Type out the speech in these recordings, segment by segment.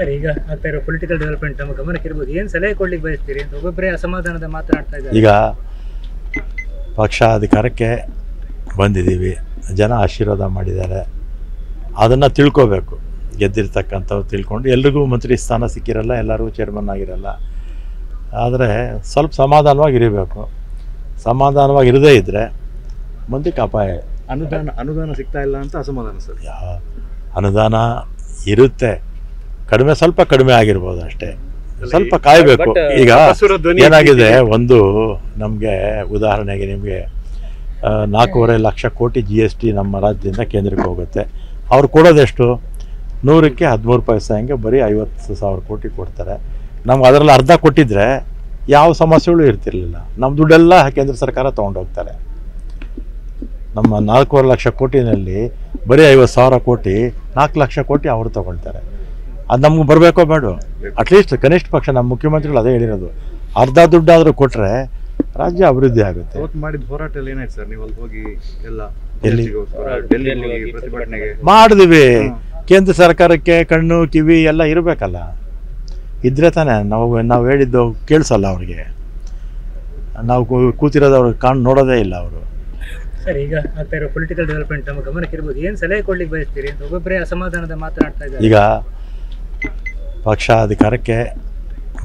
Sir, ಈಗ ಆಗ್ತಾ ಇರೋ ಪೊಲಿಟಿಕಲ್ ಡೆವಲಪ್ಮೆಂಟ್ ನಮ್ಮ ಗಮನಕ್ಕೆ ಇರ್ಬೋದು. ಏನು ಸಲಹೆ ಕೊಡ್ಲಿಕ್ಕೆ ಬಯಸ್ತೀರಿ ಅಂತ ಒಬ್ಬೊಬ್ಬರೇ ಅಸಮಾಧಾನದ ಮಾತನಾಡ್ತಾ ಇದ್ದಾರೆ. ಈಗ ಪಕ್ಷ ಅಧಿಕಾರಕ್ಕೆ ಬಂದಿದ್ದೀವಿ, ಜನ ಆಶೀರ್ವಾದ ಮಾಡಿದ್ದಾರೆ, ಅದನ್ನು ತಿಳ್ಕೋಬೇಕು. ಗೆದ್ದಿರ್ತಕ್ಕಂಥವ್ರು ತಿಳ್ಕೊಂಡು ಎಲ್ರಿಗೂ ಮಂತ್ರಿ ಸ್ಥಾನ ಸಿಕ್ಕಿರಲ್ಲ, ಎಲ್ಲರೂ ಚೇರ್ಮನ್ ಆಗಿರಲ್ಲ. ಆದರೆ ಸ್ವಲ್ಪ ಸಮಾಧಾನವಾಗಿರಬೇಕು. ಸಮಾಧಾನವಾಗಿರದೇ ಇದ್ದರೆ ಮುಂದಕ್ಕೆ ಅಪಾಯ. ಅನುದಾನ ಸಿಗ್ತಾ ಇಲ್ಲ ಅಂತ ಅಸಮಾಧಾನ ಸರ್. ಅನುದಾನ ಇರುತ್ತೆ, ಸ್ವಲ್ಪ ಕಡಿಮೆ ಆಗಿರ್ಬೋದು ಅಷ್ಟೇ, ಸ್ವಲ್ಪ ಕಾಯಬೇಕು. ಈಗ ಏನಾಗಿದೆ, ಒಂದು ನಮಗೆ ಉದಾಹರಣೆಗೆ ನಿಮಗೆ 4.5 ಲಕ್ಷ ಕೋಟಿ GST ನಮ್ಮ ರಾಜ್ಯದಿಂದ ಕೇಂದ್ರಕ್ಕೆ ಹೋಗುತ್ತೆ. ಅವ್ರು ಕೊಡೋದೆಷ್ಟು? 100ಕ್ಕೆ 13 ಪೈಸೆ, ಹಂಗೆ ಬರೀ 50,000 ಕೋಟಿ ಕೊಡ್ತಾರೆ. ನಮ್ಗೆ ಅದರಲ್ಲಿ ಅರ್ಧ ಕೊಟ್ಟಿದ್ರೆ ಯಾವ ಸಮಸ್ಯೆಗಳು ಇರ್ತಿರ್ಲಿಲ್ಲ. ನಮ್ಮ ದುಡ್ಡೆಲ್ಲ ಕೇಂದ್ರ ಸರ್ಕಾರ ತೊಗೊಂಡೋಗ್ತಾರೆ. ನಮ್ಮ 4.5 ಲಕ್ಷ ಕೋಟಿನಲ್ಲಿ ಬರೀ 50,000 ಕೋಟಿ, 4 ಲಕ್ಷ ಕೋಟಿ ಅವರು ತೊಗೊಳ್ತಾರೆ. ಅದು ನಮ್ಗೆ ಬರಬೇಕೋ ಬೇಡ? ಅಟ್ಲೀಸ್ಟ್ ಕನಿಷ್ಠ ಪಕ್ಷ ನಮ್ಮ ಮುಖ್ಯಮಂತ್ರಿಗಳು ಅದೇ ಹೇಳಿರೋದು, ಅರ್ಧ ದುಡ್ಡಾದರೂ ಕೊಟ್ಟರೆ ರಾಜ್ಯ ಅಭಿವೃದ್ಧಿ ಆಗುತ್ತೆ. ಮಾಡಿದ ಹೋರಾಟ ಏನಾಯ್ತು ಸರ್? ನೀವು ಅಲ್ಲಿ ಹೋಗಿ ಎಲ್ಲ ಮಾಡಿದ್ವಿ. ಕೇಂದ್ರ ಸರ್ಕಾರಕ್ಕೆ ಕಣ್ಣು ಕಿವಿ ಎಲ್ಲ ಇರಬೇಕಲ್ಲ, ಇದ್ರೆ ತಾನೇ ನಾವು ಹೇಳಿದ್ದು ಕೇಳಿಸಲ್ಲ ಅವ್ರಿಗೆ. ನಾವು ಕೂತಿರೋದು ಅವ್ರಿಗೆ ನೋಡೋದೇ ಇಲ್ಲ ಅವರು. ಸರ್, ಈಗ ಆಗ್ತಾ ಇರೋ ಪೊಲಿಟಿಕಲ್ ಡೆವಲಪ್ಮೆಂಟ್ ನಮ್ಮ ಗಮನಕ್ಕೆ ಇರ್ಬೋದು. ಏನು ಸಲಹೆ ಕೊಡ್ಲಿಕ್ಕೆ ಬಯಸ್ತೀರಿ ಅಂತ ಒಬ್ಬೊಬ್ಬರೇ ಅಸಮಾಧಾನದ ಮಾತನಾಡ್ತಾ ಇದ್ದಾರೆ. ಈಗ ಪಕ್ಷ ಅಧಿಕಾರಕ್ಕೆ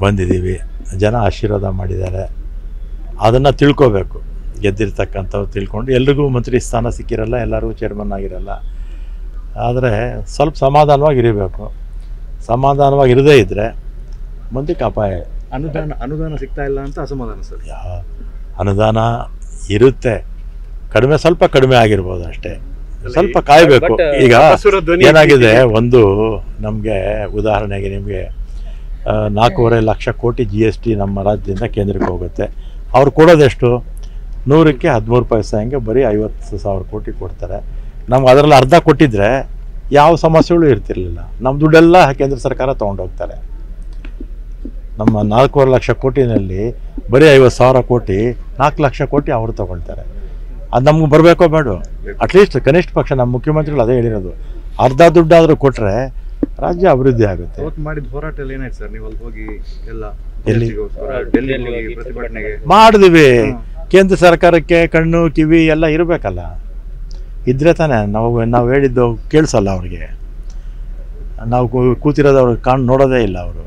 ಬಂದಿದ್ದೀವಿ, ಜನ ಆಶೀರ್ವಾದ ಮಾಡಿದ್ದಾರೆ, ಅದನ್ನು ತಿಳ್ಕೋಬೇಕು. ಗೆದ್ದಿರ್ತಕ್ಕಂಥವ್ರು ತಿಳ್ಕೊಂಡು ಎಲ್ರಿಗೂ ಮಂತ್ರಿ ಸ್ಥಾನ ಸಿಕ್ಕಿರಲ್ಲ, ಎಲ್ಲರೂ ಚೇರ್ಮನ್ ಆಗಿರಲ್ಲ. ಆದರೆ ಸ್ವಲ್ಪ ಸಮಾಧಾನವಾಗಿರಬೇಕು. ಸಮಾಧಾನವಾಗಿರದೇ ಇದ್ದರೆ ಮುಂದಕ್ಕೆ ಅಪಾಯ. ಅನುದಾನ ಸಿಗ್ತಾ ಇಲ್ಲ ಅಂತ ಅಸಮಾಧಾನ ಸರ್. ಅನುದಾನ ಇರುತ್ತೆ, ಸ್ವಲ್ಪ ಕಡಿಮೆ ಆಗಿರ್ಬೋದು ಅಷ್ಟೇ, ಸ್ವಲ್ಪ ಕಾಯಬೇಕು. ಈಗ ಏನಾಗಿದೆ, ಒಂದು ನಮಗೆ ಉದಾಹರಣೆಗೆ ನಿಮಗೆ 4.5 ಲಕ್ಷ ಕೋಟಿ GST ನಮ್ಮ ರಾಜ್ಯದಿಂದ ಕೇಂದ್ರಕ್ಕೆ ಹೋಗುತ್ತೆ. ಅವ್ರು ಕೊಡೋದೆಷ್ಟು? 100ಕ್ಕೆ 13 ಪೈಸೆ, ಹಂಗೆ ಬರೀ 50,000 ಕೋಟಿ ಕೊಡ್ತಾರೆ. ನಮ್ಗೆ ಅದರಲ್ಲಿ ಅರ್ಧ ಕೊಟ್ಟಿದ್ರೆ ಯಾವ ಸಮಸ್ಯೆಗಳು ಇರ್ತಿರ್ಲಿಲ್ಲ. ನಮ್ಮ ದುಡ್ಡೆಲ್ಲ ಕೇಂದ್ರ ಸರ್ಕಾರ ತೊಗೊಂಡೋಗ್ತಾರೆ. ನಮ್ಮ 4.5 ಲಕ್ಷ ಕೋಟಿನಲ್ಲಿ ಬರೀ 50,000 ಕೋಟಿ, 4 ಲಕ್ಷ ಕೋಟಿ ಅವರು ತೊಗೊಳ್ತಾರೆ. ಅದು ನಮ್ಗೆ ಬರಬೇಕೋ ಬೇಡ? ಅಟ್ಲೀಸ್ಟ್ ಕನಿಷ್ಠ ಪಕ್ಷ ನಮ್ಮ ಮುಖ್ಯಮಂತ್ರಿಗಳು ಅದೇ ಹೇಳಿರೋದು, ಅರ್ಧ ದುಡ್ಡಾದರೂ ಕೊಟ್ಟರೆ ರಾಜ್ಯ ಅಭಿವೃದ್ಧಿ ಆಗುತ್ತೆ. ಮಾಡಿದ ಹೋರಾಟ ಏನಾಯ್ತು ಸರ್? ನೀವು ಅಲ್ಲಿ ಹೋಗಿ ಎಲ್ಲ ಮಾಡಿದ್ವಿ. ಕೇಂದ್ರ ಸರ್ಕಾರಕ್ಕೆ ಕಣ್ಣು ಕಿವಿ ಎಲ್ಲ ಇರಬೇಕಲ್ಲ, ಇದ್ರೆ ತಾನೇ ನಾವು ಹೇಳಿದ್ದು ಕೇಳಿಸಲ್ಲ ಅವ್ರಿಗೆ. ನಾವು ಕೂತಿರೋದು ಅವ್ರಿಗೆ ನೋಡೋದೇ ಇಲ್ಲ ಅವರು.